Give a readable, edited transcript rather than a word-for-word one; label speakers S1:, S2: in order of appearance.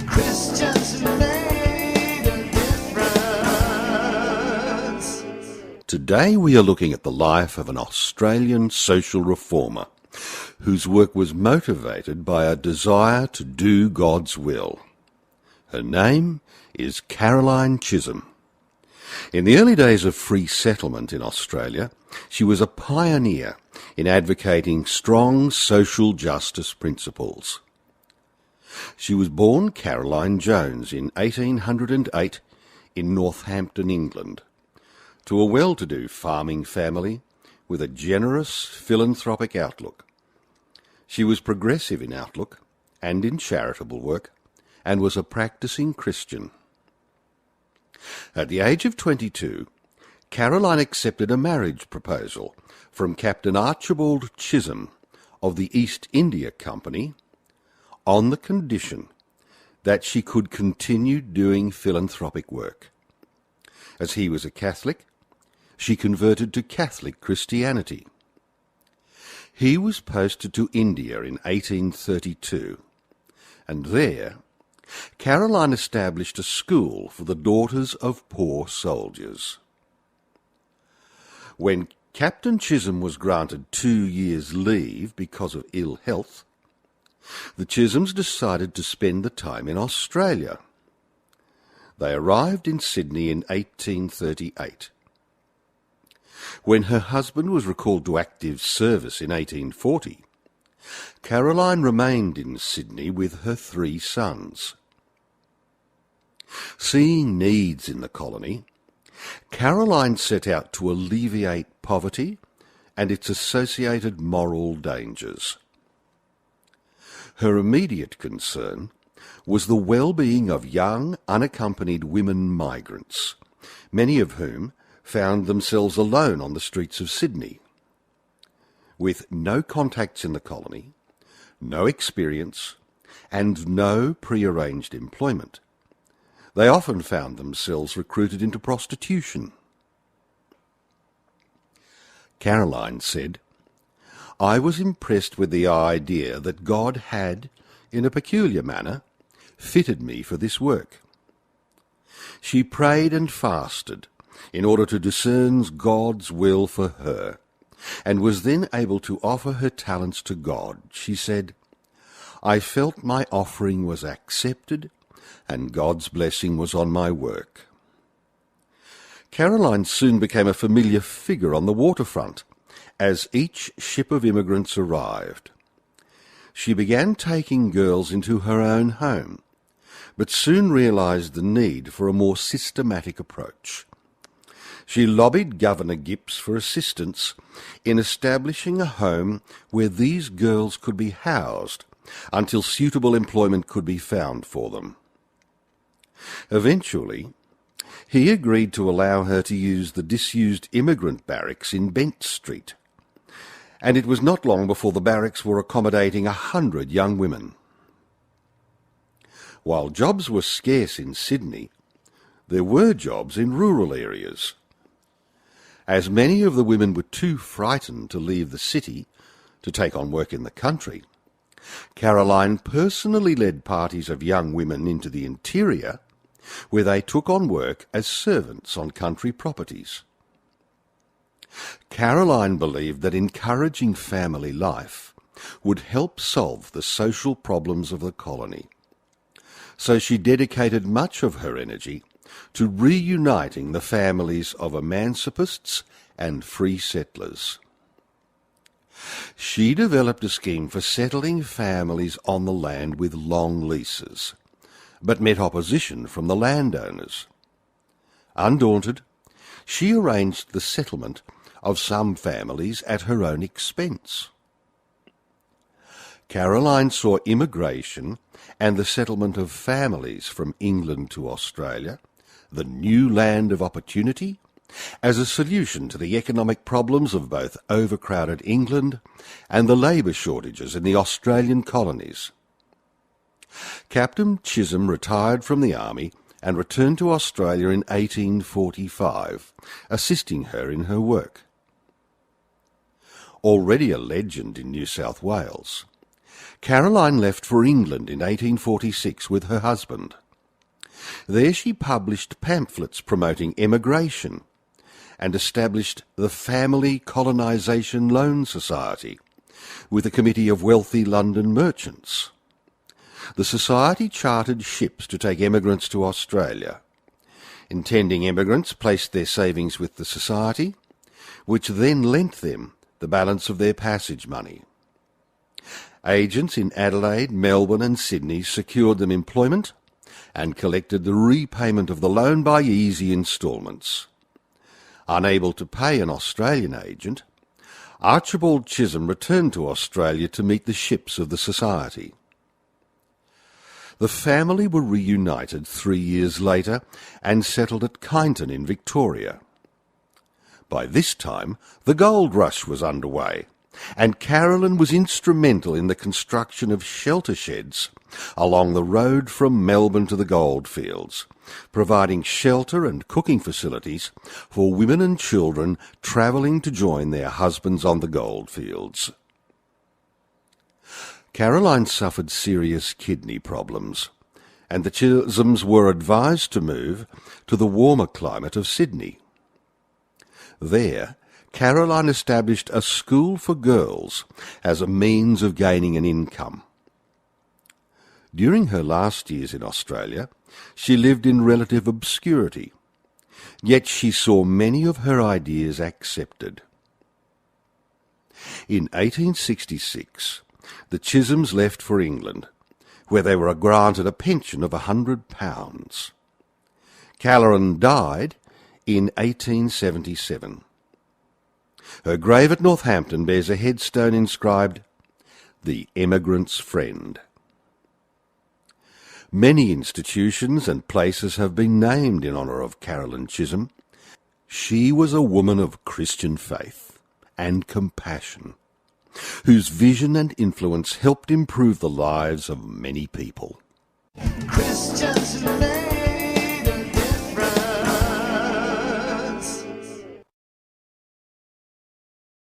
S1: Christians who made a difference.
S2: Today we are looking at the life of an Australian social reformer whose work was motivated by a desire to do God's will. Her name is Caroline Chisholm. In the early days of free settlement in Australia, she was a pioneer in advocating strong social justice principles. She was born Caroline Jones in 1808 in Northampton, England, to a well-to-do farming family with a generous philanthropic outlook. She was progressive in outlook and in charitable work, and was a practising Christian. At the age of 22, Caroline accepted a marriage proposal from Captain Archibald Chisholm of the East India Company on the condition that she could continue doing philanthropic work. As he was a Catholic, she converted to Catholic Christianity. He was posted to India in 1832, and there Caroline established a school for the daughters of poor soldiers. When Captain Chisholm was granted 2 years' leave because of ill health, the Chisholms decided to spend the time in Australia. They arrived in Sydney in 1838. When her husband was recalled to active service in 1840, Caroline remained in Sydney with her 3 sons. Seeing needs in the colony, Caroline set out to alleviate poverty and its associated moral dangers. Her immediate concern was the well-being of young, unaccompanied women migrants, many of whom found themselves alone on the streets of Sydney. With no contacts in the colony, no experience, and no prearranged employment, they often found themselves recruited into prostitution. Caroline said, "I was impressed with the idea that God had, in a peculiar manner, fitted me for this work." She prayed and fasted in order to discern God's will for her, and was then able to offer her talents to God. She said, "I felt my offering was accepted, and God's blessing was on my work." Caroline soon became a familiar figure on the waterfront as each ship of immigrants arrived. She began taking girls into her own home, but soon realised the need for a more systematic approach. She lobbied Governor Gipps for assistance in establishing a home where these girls could be housed until suitable employment could be found for them. Eventually, he agreed to allow her to use the disused immigrant barracks in Bent Street, and it was not long before the barracks were accommodating 100 young women. While jobs were scarce in Sydney, there were jobs in rural areas. As many of the women were too frightened to leave the city to take on work in the country, Caroline personally led parties of young women into the interior, where they took on work as servants on country properties. Caroline believed that encouraging family life would help solve the social problems of the colony, so she dedicated much of her energy to reuniting the families of emancipists and free settlers. She developed a scheme for settling families on the land with long leases, but met opposition from the landowners. Undaunted, she arranged the settlement of some families at her own expense. Caroline saw immigration and the settlement of families from England to Australia, the new land of opportunity, as a solution to the economic problems of both overcrowded England and the labour shortages in the Australian colonies. Captain Chisholm retired from the army and returned to Australia in 1845, assisting her in her work. Already a legend in New South Wales, Caroline left for England in 1846 with her husband. There she published pamphlets promoting emigration and established the Family Colonisation Loan Society with a committee of wealthy London merchants. The society chartered ships to take emigrants to Australia. Intending emigrants placed their savings with the society, which then lent them the balance of their passage money. Agents in Adelaide, Melbourne and Sydney secured them employment and collected the repayment of the loan by easy instalments. Unable to pay an Australian agent, Archibald Chisholm returned to Australia to meet the ships of the society. The family were reunited 3 years later and settled at Kyneton in Victoria. By this time, the gold rush was underway, and Caroline was instrumental in the construction of shelter sheds along the road from Melbourne to the goldfields, providing shelter and cooking facilities for women and children travelling to join their husbands on the goldfields. Caroline suffered serious kidney problems, and the Chisholms were advised to move to the warmer climate of Sydney. There, Caroline established a school for girls as a means of gaining an income. During her last years in Australia, she lived in relative obscurity, yet she saw many of her ideas accepted. In 1866, the Chisholms left for England, where they were granted a pension of £100. Caroline died in 1877. Her grave at Northampton bears a headstone inscribed, "The Emigrant's Friend." Many institutions and places have been named in honour of Caroline Chisholm. She was a woman of Christian faith and compassion, whose vision and influence helped improve the lives of many people.
S1: Christians who